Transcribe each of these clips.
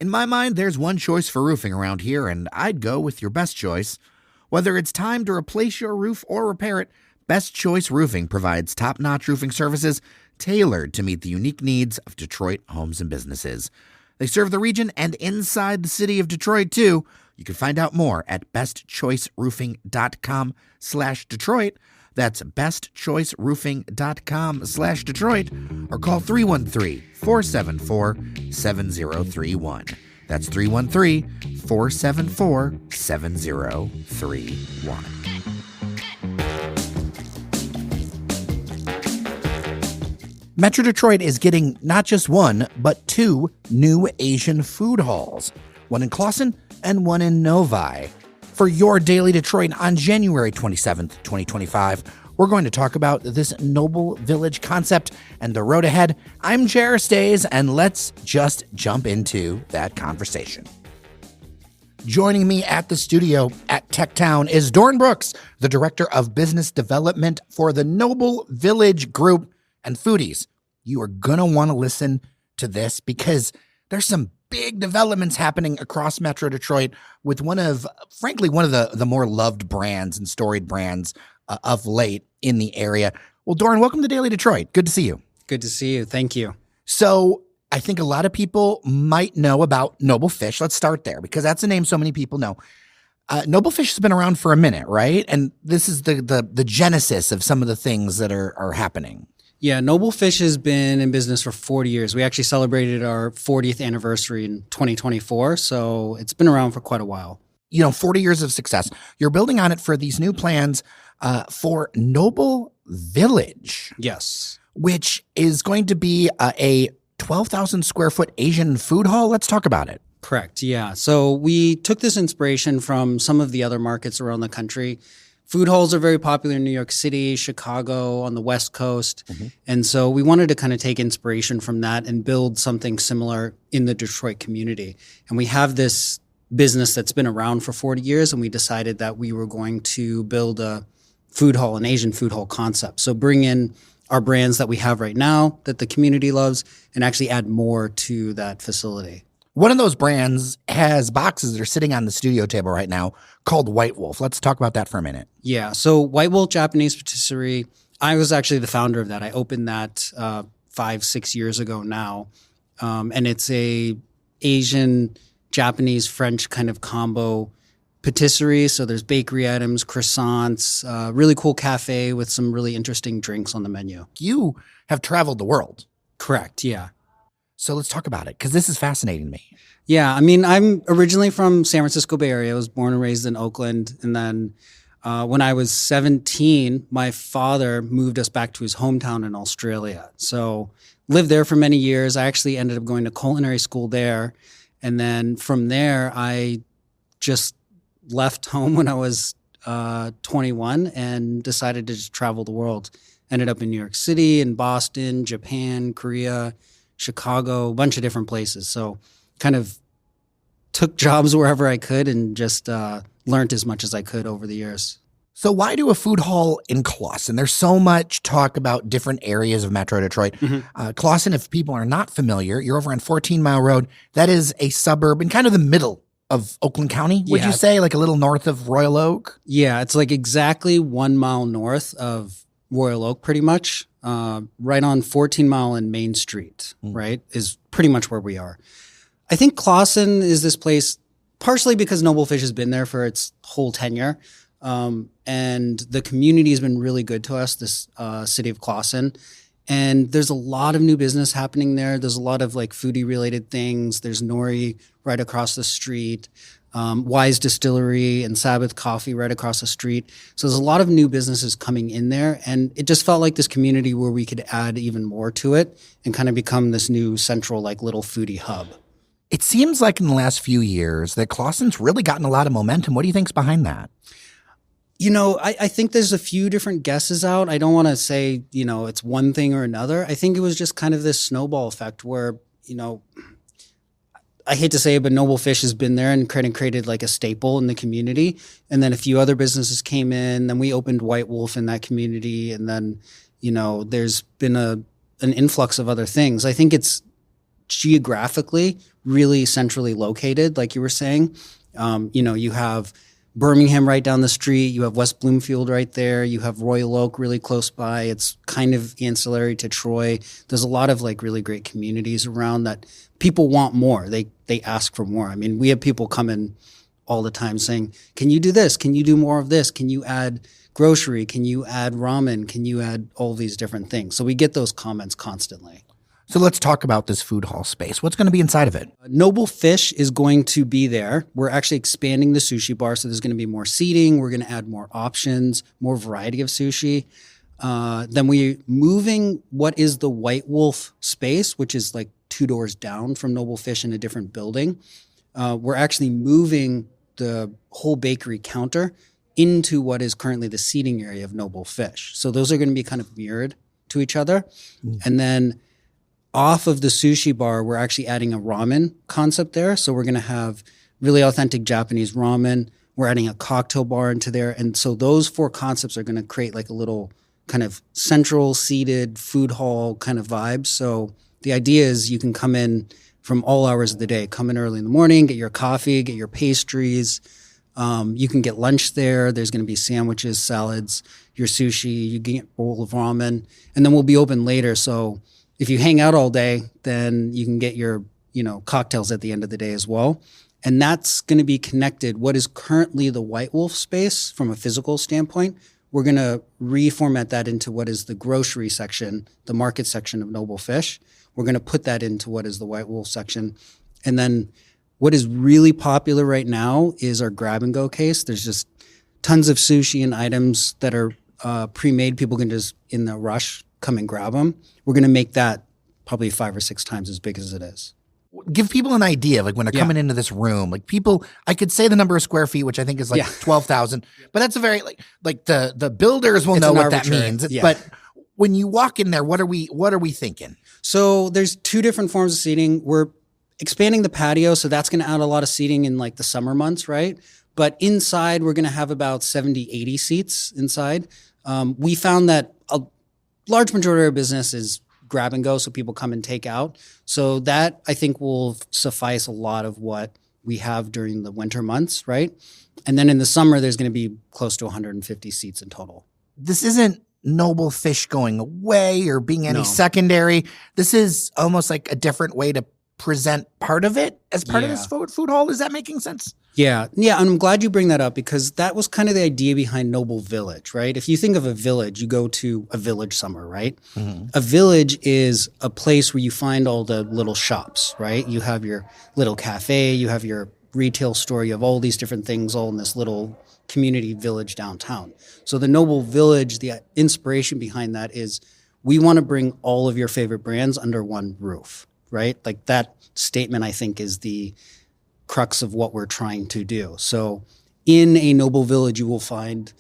In my mind, there's one choice for roofing around here, and I'd go with your best choice. Whether it's time to replace your roof or repair it, Best Choice Roofing provides top-notch roofing services tailored to meet the unique needs of Detroit homes and businesses. They serve the region and inside the city of Detroit, too. You can find out more at bestchoiceroofing.com/Detroit. That's bestchoiceroofing.com/Detroit, or call 313-474-7031. That's 313-474-7031. Metro Detroit is getting not just one, but two new Asian food halls, one in Clawson and one in Novi. For your Daily Detroit on January 27th, 2025, we're going to talk about this Noble Village concept and the road ahead. I'm J.R. Stays, and let's just jump into that conversation. Joining me at the studio at Tech Town is Doran Brooks, the Director of Business Development for the Noble Village Group. And foodies, you are going to want to listen to this because there's some big developments happening across Metro Detroit with one of the more loved brands and storied brands of late in the area. Well, Doran, welcome to Daily Detroit. Good to see you. Good to see you. Thank you. So I think a lot of people might know about Noble Fish. Let's start there because that's a name so many people know. Noble Fish has been around for a minute, right? And this is the genesis of some of the things that are happening. Yeah, Noble Fish has been in business for 40 years. We actually celebrated our 40th anniversary in 2024, so it's been around for quite a while. 40 years of success. You're building on it for these new plans for Noble Village. Yes. Which is going to be a 12,000 square foot Asian food hall. Let's talk about it. Correct, yeah. So we took this inspiration from some of the other markets around the country. Food halls are very popular in New York City, Chicago, on the West Coast. Mm-hmm. And so we wanted to kind of take inspiration from that and build something similar in the Detroit community. And we have this business that's been around for 40 years, and we decided that we were going to build a food hall, an Asian food hall concept. So bring in our brands that we have right now that the community loves and actually add more to that facility. One of those brands has boxes that are sitting on the studio table right now called White Wolf. Let's talk about that for a minute. Yeah. So White Wolf Japanese Patisserie, I was actually the founder of that. I opened that 5-6 years ago now. And it's a Asian, Japanese, French kind of combo patisserie. So there's bakery items, croissants, really cool cafe with some really interesting drinks on the menu. You have traveled the world. Correct. Yeah. So let's talk about it because this is fascinating to me. Yeah, I mean, I'm originally from San Francisco Bay Area. I was born and raised in Oakland. And then when I was 17, my father moved us back to his hometown in Australia. So lived there for many years. I actually ended up going to culinary school there. And then from there, I just left home when I was 21 and decided to just travel the world. Ended up in New York City, in Boston, Japan, Korea, Chicago, a bunch of different places. So kind of took jobs wherever I could and just learned as much as I could over the years. So why do a food hall in Clawson? There's so much talk about different areas of Metro Detroit. Mm-hmm. Clawson, if people are not familiar, you're over on 14 Mile Road. That is a suburb in kind of the middle of Oakland County, would you say? Like a little north of Royal Oak? Yeah, it's like exactly 1 mile north of Royal Oak, pretty much. Right on 14 Mile and Main Street, right, is pretty much where we are. I think Clawson is this place partially because Noble Fish has been there for its whole tenure. And the community has been really good to us, this city of Clawson. And there's a lot of new business happening there. There's a lot of like foodie related things. There's Nori right across the street. Wise Distillery and Sabbath Coffee right across the street. So there's a lot of new businesses coming in there. And it just felt like this community where we could add even more to it and kind of become this new central like little foodie hub. It seems like in the last few years that Clawson's really gotten a lot of momentum. What do you think's behind that? I think there's a few different guesses out. I don't want to say, it's one thing or another. I think it was just kind of this snowball effect where, I hate to say it, but Noble Fish has been there and created like a staple in the community. And then a few other businesses came in. Then we opened White Wolf in that community. And then, there's been an influx of other things. I think it's geographically really centrally located, like you were saying. You have Birmingham right down the street. You have West Bloomfield right there. You have Royal Oak really close by. It's kind of ancillary to Troy. There's a lot of like really great communities around that people want more. They ask for more. I mean, we have people come in all the time saying, can you do this? Can you do more of this? Can you add grocery? Can you add ramen? Can you add all these different things? So we get those comments constantly. So let's talk about this food hall space. What's going to be inside of it? Noble Fish is going to be there. We're actually expanding the sushi bar, so there's going to be more seating. We're going to add more options, more variety of sushi. Then we're moving what is the White Wolf space, which is like 2 doors down from Noble Fish in a different building. We're actually moving the whole bakery counter into what is currently the seating area of Noble Fish. So those are going to be kind of mirrored to each other. And then off of the sushi bar, we're actually adding a ramen concept there. So we're going to have really authentic Japanese ramen. We're adding a cocktail bar into there. And so those 4 concepts are going to create like a little kind of central seated food hall kind of vibe. So the idea is you can come in from all hours of the day, come in early in the morning, get your coffee, get your pastries. You can get lunch there. There's going to be sandwiches, salads, your sushi, you can get a bowl of ramen, and then we'll be open later. So if you hang out all day, then you can get your, cocktails at the end of the day as well. And that's going to be connected. What is currently the White Wolf space from a physical standpoint, we're going to reformat that into what is the grocery section, the market section of Noble Fish. We're going to put that into what is the White Wolf section. And then what is really popular right now is our grab and go case. There's just tons of sushi and items that are pre-made. People can just, in the rush, come and grab them. We're going to make that probably 5 or 6 times as big as it is. Give people an idea of like when they're coming into this room, like people, I could say the number of square feet, which I think is like 12,000, but that's a very like the builders will know what that means. But when you walk in there, what are we thinking? So there's 2 different forms of seating. We're expanding the patio, so that's going to add a lot of seating in like the summer months, right? But inside, we're going to have about 70, 80 seats inside. We found that a large majority of our business is grab and go, so people come and take out. So that, I think, will suffice a lot of what we have during the winter months, right? And then in the summer, there's going to be close to 150 seats in total. This isn't Noble Fish going away or being any secondary. This is almost like a different way to present part of it as part of this food hall. Is that making sense? Yeah. And I'm glad you bring that up because that was kind of the idea behind Noble Village, right? If you think of a village, you go to a village somewhere, right? Mm-hmm. A village is a place where you find all the little shops, right? You have your little cafe, you have your retail store, you have all these different things all in this little community village downtown. So the Noble Village, the inspiration behind that is we want to bring all of your favorite brands under one roof, right? Like that statement, I think, is the crux of what we're trying to do. So in a Noble Village, you will find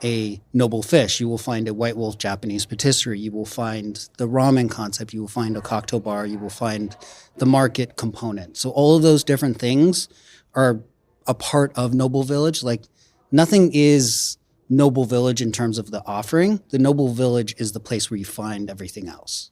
a Noble Fish. You will find a White Wolf Japanese patisserie. You will find the ramen concept. You will find a cocktail bar. You will find the market component. So all of those different things are a part of Noble Village. Like nothing is Noble Village in terms of the offering. The Noble Village is the place where you find everything else.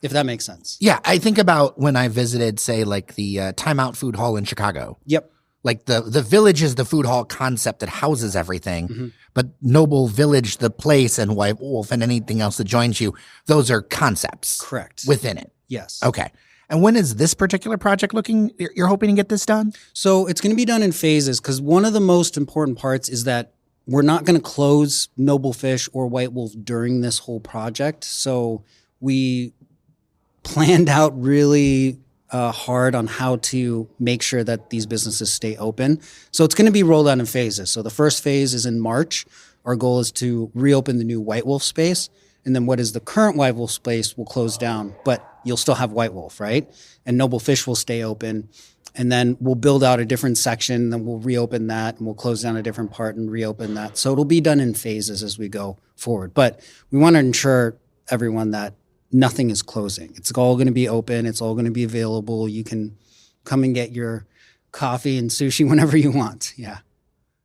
If that makes sense. Yeah, I think about when I visited, say, like the Time Out Food Hall in Chicago. Yep. Like the village is the food hall concept that houses everything, but Noble Village, the place, and White Wolf and anything else that joins you, those are concepts. Correct. Within it. Yes. Okay. And when is this particular project you're hoping to get this done? So it's going to be done in phases because one of the most important parts is that we're not going to close Noble Fish or White Wolf during this whole project. So we planned out really hard on how to make sure that these businesses stay open. So it's going to be rolled out in phases. So the first phase is in March. Our goal is to reopen the new White Wolf space. And then what is the current White Wolf space will close down, but you'll still have White Wolf, right? And Noble Fish will stay open. And then we'll build out a different section, then we'll reopen that, and we'll close down a different part and reopen that. So it'll be done in phases as we go forward. But we want to ensure everyone that nothing is closing. It's all going to be open. It's all going to be available. You can come and get your coffee and sushi whenever you want. Yeah.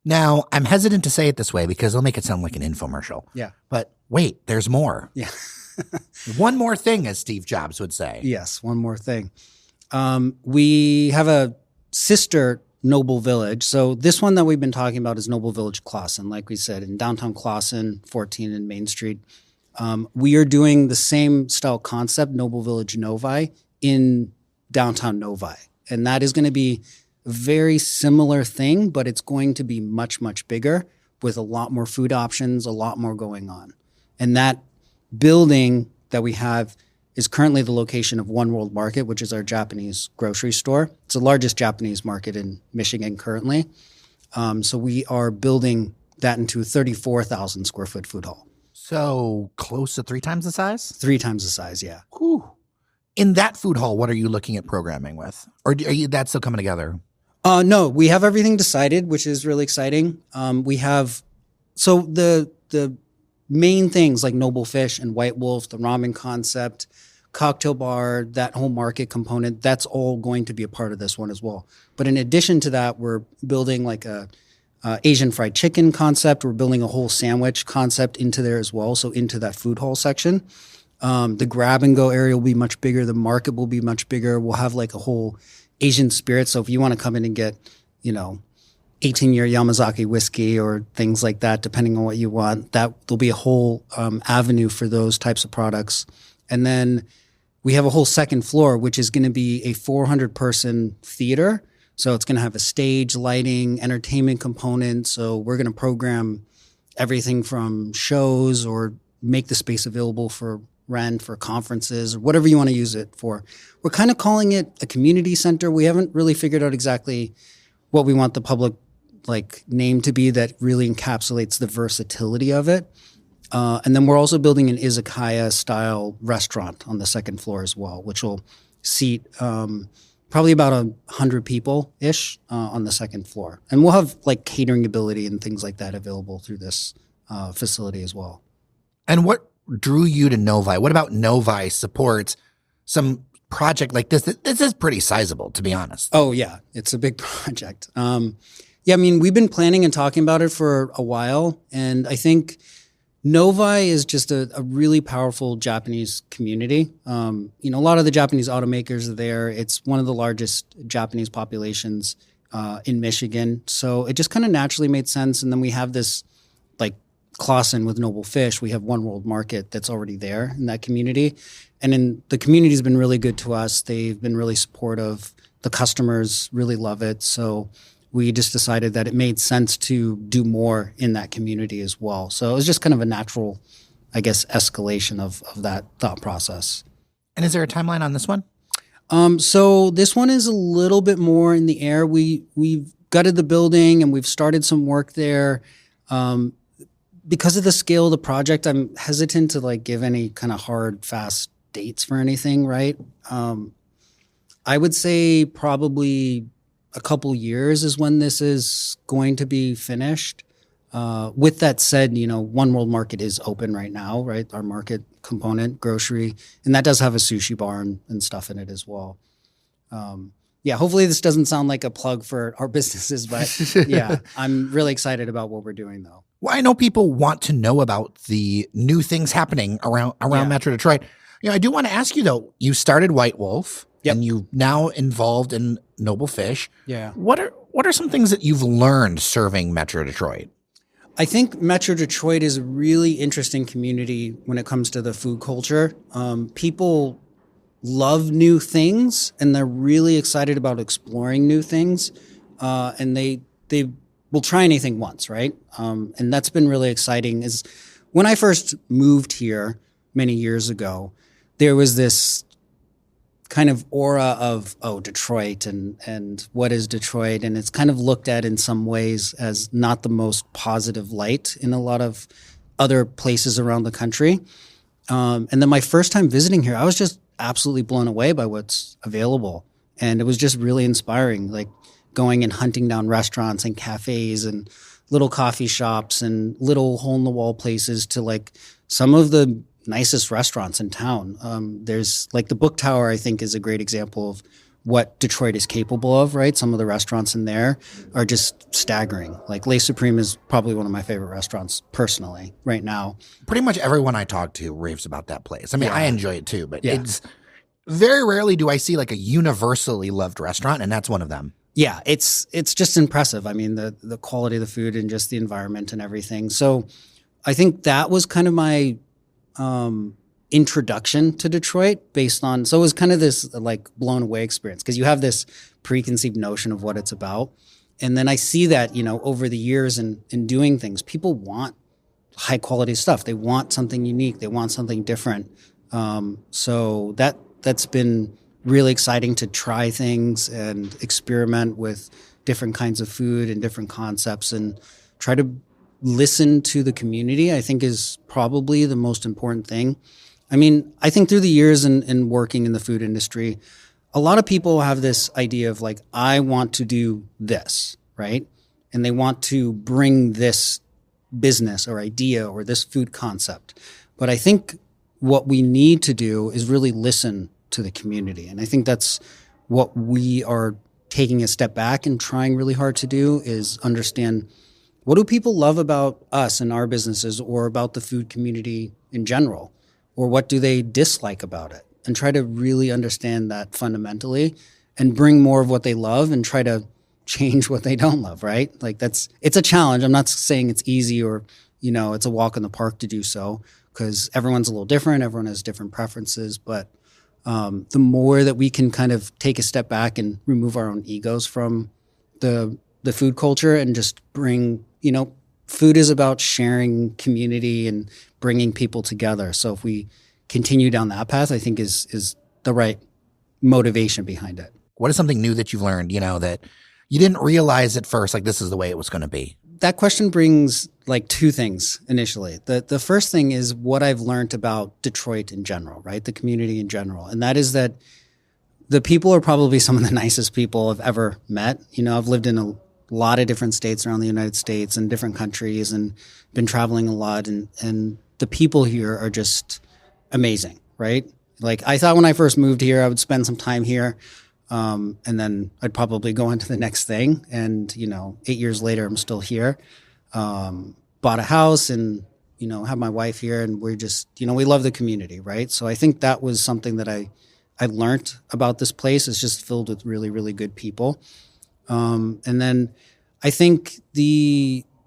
Now, I'm hesitant to say it this way because it'll make it sound like an infomercial. Yeah. But wait, there's more. Yeah. One more thing, as Steve Jobs would say. Yes, one more thing. We have a sister Noble Village. So this one that we've been talking about is Noble Village Clawson, like we said, in downtown Clawson, 14 and Main Street. We are doing the same style concept, Noble Village Novi, in downtown Novi. And that is going to be a very similar thing, but it's going to be much, much bigger with a lot more food options, a lot more going on. And that building that we have is currently the location of One World Market, which is our Japanese grocery store. It's the largest Japanese market in Michigan currently. So we are building that into a 34,000 square foot food hall. So close to 3 times the size? 3 times the size, yeah. Whew. In that food hall, what are you looking at programming with? Or that's still coming together? No, we have everything decided, which is really exciting. We have, so the main things like Noble Fish and White Wolf, the ramen concept, cocktail bar, that whole market component, that's all going to be a part of this one as well. But in addition to that, we're building like a Asian fried chicken concept. We're building a whole sandwich concept into there as well, so into that food hall section. The grab and go area will be much bigger. The market will be much bigger. We'll have like a whole Asian spirit. So if you want to come in and get, 18-year Yamazaki whiskey or things like that, depending on what you want, that there'll be a whole avenue for those types of products. And then we have a whole second floor, which is going to be a 400-person theater. So it's going to have a stage, lighting, entertainment component. So we're going to program everything from shows or make the space available for rent, for conferences, or whatever you want to use it for. We're kind of calling it a community center. We haven't really figured out exactly what we want the public name to be that really encapsulates the versatility of it. And then we're also building an Izakaya style restaurant on the second floor as well, which will seat probably about 100 people-ish on the second floor. And we'll have catering ability and things like that available through this facility as well. And what drew you to Novi? What about Novi supports some project like this? This is pretty sizable, to be honest. Oh, yeah. It's a big project. We've been planning and talking about it for a while. And I think Novi is just a really powerful Japanese community. A lot of the Japanese automakers are there. It's one of the largest Japanese populations in Michigan. So it just kind of naturally made sense. And then we have this Clawson with Noble Fish. We have One World Market that's already there in that community. And the community has been really good to us. They've been really supportive. The customers really love it. So we just decided that it made sense to do more in that community as well. So it was just kind of a natural, escalation of that thought process. And is there a timeline on this one? So this one is a little bit more in the air. We've gutted the building and we've started some work there. Because of the scale of the project, I'm hesitant to give any kind of hard, fast dates for anything, right? I would say probably a couple years is when this is going to be finished. With that said, One World Market is open right now, right? Our market component, grocery, and that does have a sushi bar and stuff in it as well. Hopefully this doesn't sound like a plug for our businesses, but yeah, I'm really excited about what we're doing though. Well, I know people want to know about the new things happening around Metro Detroit. I do want to ask you though, you started White Wolf and you now involved in Noble Fish. Yeah. What are some things that you've learned serving Metro Detroit? I think Metro Detroit is a really interesting community when it comes to the food culture. People love new things and they're really excited about exploring new things. And they will try anything once, right? And that's been really exciting. Is when I first moved here many years ago, there was this kind of aura of, Detroit and what is Detroit? And it's kind of looked at in some ways as not the most positive light in a lot of other places around the country. And then my first time visiting here, I was just absolutely blown away by what's available. And it was just really inspiring, going and hunting down restaurants and cafes and little coffee shops and little hole-in-the-wall places to some of the nicest restaurants in town. There's the Book Tower, I think, is a great example of what Detroit is capable of, right? Some of the restaurants in there are just staggering. Le Supreme is probably one of my favorite restaurants personally right now. Pretty much everyone I talk to raves about that place. I mean, I enjoy it too, but it's Very rarely do I see like a universally loved restaurant, and that's one of them. Yeah, it's just impressive. I mean, the quality of the food and just the environment and everything. So I think that was kind of my introduction to Detroit so it was kind of this like blown away experience because you have this preconceived notion of what it's about. And then I see that, over the years in doing things, people want high quality stuff. They want something unique. They want something different. So that's been really exciting to try things and experiment with different kinds of food and different concepts and try to listen to the community, I think is probably the most important thing. I mean, I think through the years in working in the food industry, a lot of people have this idea of like, I want to do this, right? And they want to bring this business or idea or this food concept. But I think what we need to do is really listen to the community. And I think that's what we are taking a step back and trying really hard to do is understand what do people love about us and our businesses or about the food community in general? Or what do they dislike about it? And try to really understand that fundamentally and bring more of what they love and try to change what they don't love, right? Like it's a challenge. I'm not saying it's easy or, it's a walk in the park to do so because everyone's a little different. Everyone has different preferences. But the more that we can kind of take a step back and remove our own egos from the food culture and just bring, food is about sharing community and bringing people together. So if we continue down that path, I think is the right motivation behind it. What is something new that you've learned, that you didn't realize at first, like this is the way it was going to be? That question brings like two things initially. The first thing is what I've learned about Detroit in general, right? The community in general. And that is that the people are probably some of the nicest people I've ever met. I've lived in a lot of different states around the United States and different countries and been traveling a lot. And the people here are just amazing, right? Like I thought when I first moved here, I would spend some time here. And then I'd probably go on to the next thing. And, 8 years later, I'm still here. Bought a house and, have my wife here and we're just, we love the community, right? So I think that was something that I learned about this place. It's just filled with really, really good people. And then I think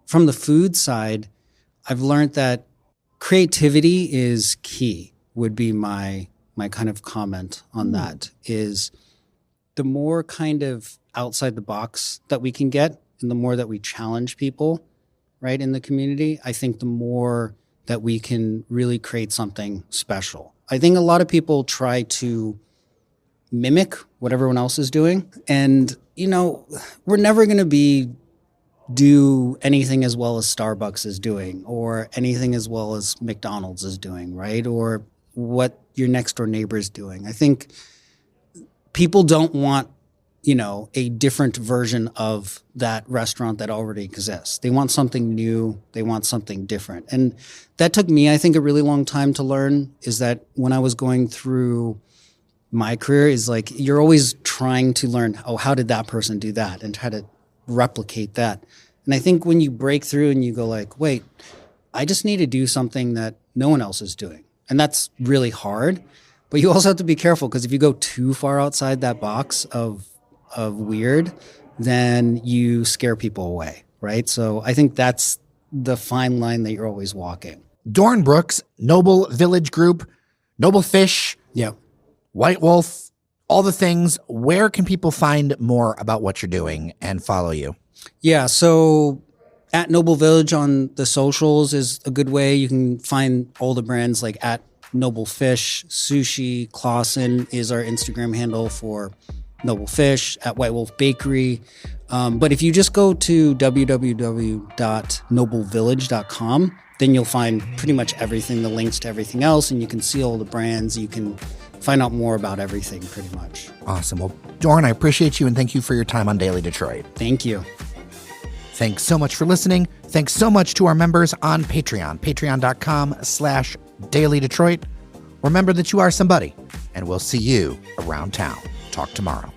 from the food side, I've learned that creativity is key would be my kind of comment on that is the more kind of outside the box that we can get and the more that we challenge people, right, in the community, I think the more that we can really create something special. I think a lot of people try to mimic what everyone else is doing. And, we're never going to do anything as well as Starbucks is doing or anything as well as McDonald's is doing, right? Or what your next door neighbor is doing. I think people don't want, a different version of that restaurant that already exists. They want something new. They want something different. And that took me, I think, a really long time to learn is that when I was going through my career is like, you're always trying to learn, how did that person do that? And try to replicate that. And I think when you break through and you go like, wait, I just need to do something that no one else is doing. And that's really hard. But you also have to be careful because if you go too far outside that box of weird, then you scare people away, right? So I think that's the fine line that you're always walking. Doran Brooks, Noble Village Group, Noble Fish, Yeah. White Wolf, all the things. Where can people find more about what you're doing and follow you? Yeah, so at Noble Village on the socials is a good way. You can find all the brands like at Noble Fish, Sushi, Clawson is our Instagram handle for Noble Fish, at White Wolf Bakery. But if you just go to www.noblevillage.com, then you'll find pretty much everything, the links to everything else, and you can see all the brands. You can find out more about everything pretty much. Awesome. Well, Doran, I appreciate you and thank you for your time on Daily Detroit. Thank you. Thanks so much for listening. Thanks so much to our members on Patreon, patreon.com/Daily Detroit. Remember that you are somebody, and we'll see you around town. Talk tomorrow.